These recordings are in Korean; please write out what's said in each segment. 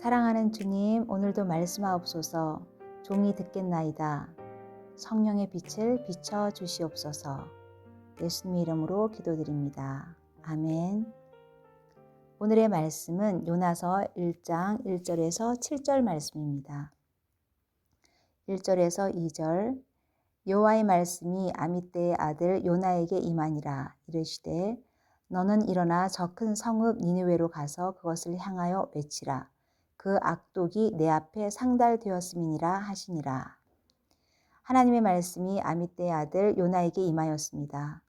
사랑하는 주님, 오늘도 말씀하옵소서. 종이 듣겠나이다. 성령의 빛을 비춰 주시옵소서. 예수님 이름으로 기도드립니다. 아멘. 오늘의 말씀은 요나서 1장 1절에서 7절 말씀입니다. 1절에서 2절 여호와의 말씀이 아미떼의 아들 요나에게 임하니라. 이르시되 너는 일어나 저 큰 성읍 니느웨로 가서 그것을 향하여 외치라. 그 악독이 내 앞에 상달되었음이니라 하시니라. 하나님의 말씀이 아미떼의 아들 요나에게 임하였습니다.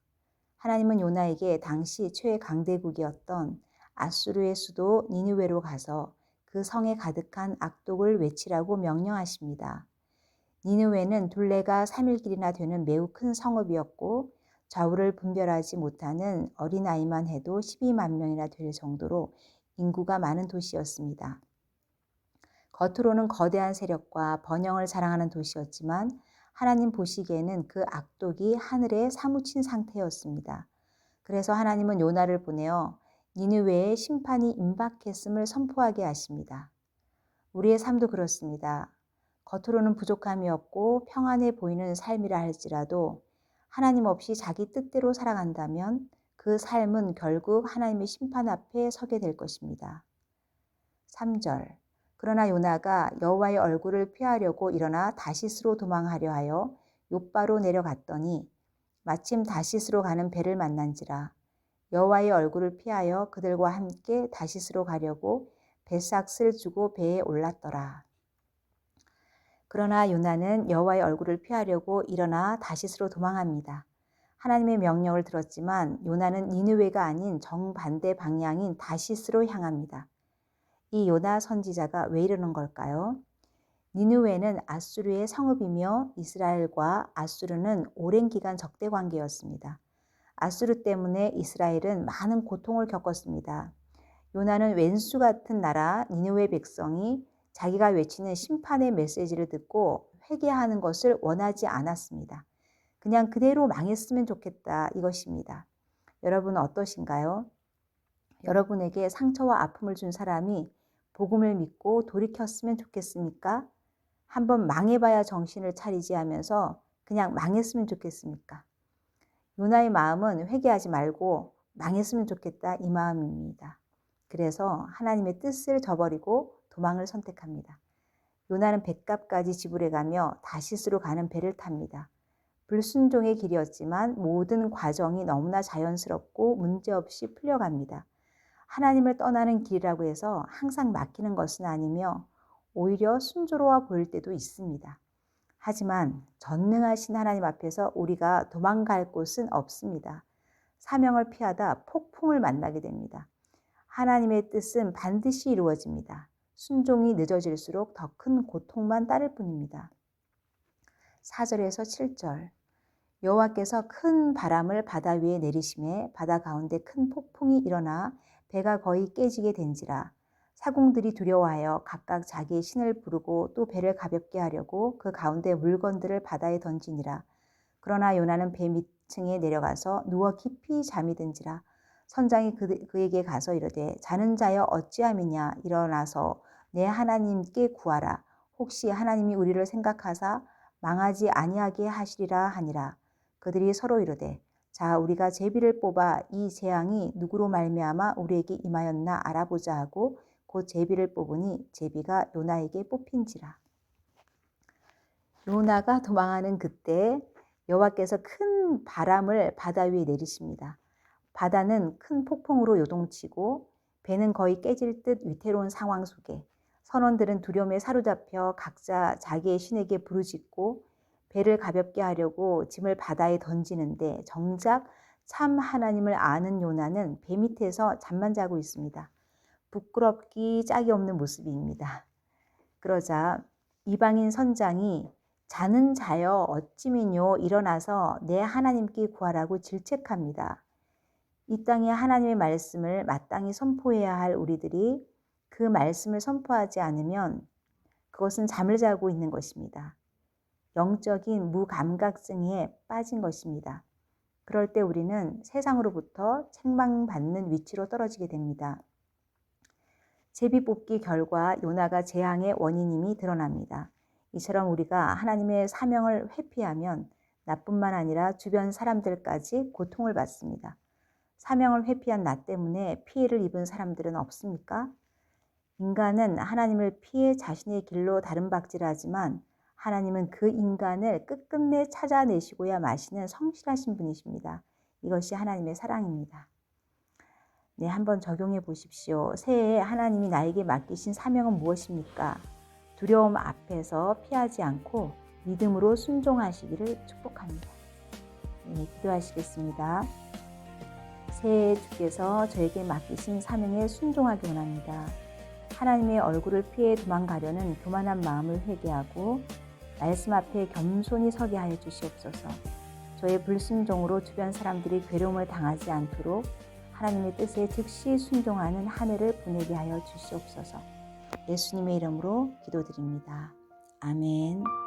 하나님은 요나에게 당시 최애 강대국이었던 아수르의 수도 니느웨로 가서 그 성에 가득한 악독을 외치라고 명령하십니다. 니느웨는 둘레가 3일 길이나 되는 매우 큰 성읍이었고 좌우를 분별하지 못하는 어린아이만 해도 12만 명이나 될 정도로 인구가 많은 도시였습니다. 겉으로는 거대한 세력과 번영을 자랑하는 도시였지만 하나님 보시기에는 그 악독이 하늘에 사무친 상태였습니다. 그래서 하나님은 요나를 보내어 니느웨에 심판이 임박했음을 선포하게 하십니다. 우리의 삶도 그렇습니다. 겉으로는 부족함이 없고 평안해 보이는 삶이라 할지라도 하나님 없이 자기 뜻대로 살아간다면 그 삶은 결국 하나님의 심판 앞에 서게 될 것입니다. 3절 그러나 요나가 여호와의 얼굴을 피하려고 일어나 다시스로 도망하려 하여 욥바로 내려갔더니 마침 다시스로 가는 배를 만난지라. 여호와의 얼굴을 피하여 그들과 함께 다시스로 가려고 배삭을 주고 배에 올랐더라. 그러나 요나는 여호와의 얼굴을 피하려고 일어나 다시스로 도망합니다. 하나님의 명령을 들었지만 요나는 니느웨가 아닌 정반대 방향인 다시스로 향합니다. 이 요나 선지자가 왜 이러는 걸까요? 니느웨는 아수르의 성읍이며 이스라엘과 아수르는 오랜 기간 적대 관계였습니다. 아수르 때문에 이스라엘은 많은 고통을 겪었습니다. 요나는 왼수 같은 나라 니느웨 백성이 자기가 외치는 심판의 메시지를 듣고 회개하는 것을 원하지 않았습니다. 그냥 그대로 망했으면 좋겠다 이것입니다. 여러분은 어떠신가요? 여러분에게 상처와 아픔을 준 사람이 복음을 믿고 돌이켰으면 좋겠습니까? 한번 망해봐야 정신을 차리지 하면서 그냥 망했으면 좋겠습니까? 요나의 마음은 회개하지 말고 망했으면 좋겠다 이 마음입니다. 그래서 하나님의 뜻을 저버리고 도망을 선택합니다. 요나는 뱃값까지 지불해가며 다시스로 가는 배를 탑니다. 불순종의 길이었지만 모든 과정이 너무나 자연스럽고 문제없이 풀려갑니다. 하나님을 떠나는 길이라고 해서 항상 막히는 것은 아니며 오히려 순조로워 보일 때도 있습니다. 하지만 전능하신 하나님 앞에서 우리가 도망갈 곳은 없습니다. 사명을 피하다 폭풍을 만나게 됩니다. 하나님의 뜻은 반드시 이루어집니다. 순종이 늦어질수록 더 큰 고통만 따를 뿐입니다. 4절에서 7절 여호와께서 큰 바람을 바다 위에 내리심에 바다 가운데 큰 폭풍이 일어나 배가 거의 깨지게 된지라. 사공들이 두려워하여 각각 자기의 신을 부르고 또 배를 가볍게 하려고 그 가운데 물건들을 바다에 던지니라. 그러나 요나는 배 밑층에 내려가서 누워 깊이 잠이 든지라. 선장이 그에게 가서 이르되 자는 자여 어찌함이냐 일어나서 내 하나님께 구하라. 혹시 하나님이 우리를 생각하사 망하지 아니하게 하시리라 하니라. 그들이 서로 이르되 자 우리가 제비를 뽑아 이 재앙이 누구로 말미암아 우리에게 임하였나 알아보자 하고 곧 제비를 뽑으니 제비가 요나에게 뽑힌지라. 요나가 도망하는 그때 여호와께서 큰 바람을 바다 위에 내리십니다. 바다는 큰 폭풍으로 요동치고 배는 거의 깨질 듯 위태로운 상황 속에 선원들은 두려움에 사로잡혀 각자 자기의 신에게 부르짖고 배를 가볍게 하려고 짐을 바다에 던지는데 정작 참 하나님을 아는 요나는 배 밑에서 잠만 자고 있습니다. 부끄럽기 짝이 없는 모습입니다. 그러자 이방인 선장이 자는 자여 어찌미뇨 일어나서 내 하나님께 구하라고 질책합니다. 이 땅에 하나님의 말씀을 마땅히 선포해야 할 우리들이 그 말씀을 선포하지 않으면 그것은 잠을 자고 있는 것입니다. 영적인 무감각증에 빠진 것입니다. 그럴 때 우리는 세상으로부터 책망받는 위치로 떨어지게 됩니다. 제비뽑기 결과 요나가 재앙의 원인임이 드러납니다. 이처럼 우리가 하나님의 사명을 회피하면 나뿐만 아니라 주변 사람들까지 고통을 받습니다. 사명을 회피한 나 때문에 피해를 입은 사람들은 없습니까? 인간은 하나님을 피해 자신의 길로 다름박질하지만 하나님은 그 인간을 끝끝내 찾아내시고야 마시는 성실하신 분이십니다. 이것이 하나님의 사랑입니다. 네, 한번 적용해 보십시오. 새해에 하나님이 나에게 맡기신 사명은 무엇입니까? 두려움 앞에서 피하지 않고 믿음으로 순종하시기를 축복합니다. 네, 기도하시겠습니다. 새해에 주께서 저에게 맡기신 사명에 순종하기 원합니다. 하나님의 얼굴을 피해 도망가려는 교만한 마음을 회개하고 말씀 앞에 겸손히 서게 하여 주시옵소서. 저의 불순종으로 주변 사람들이 괴로움을 당하지 않도록 하나님의 뜻에 즉시 순종하는 한 해를 보내게 하여 주시옵소서. 예수님의 이름으로 기도드립니다. 아멘.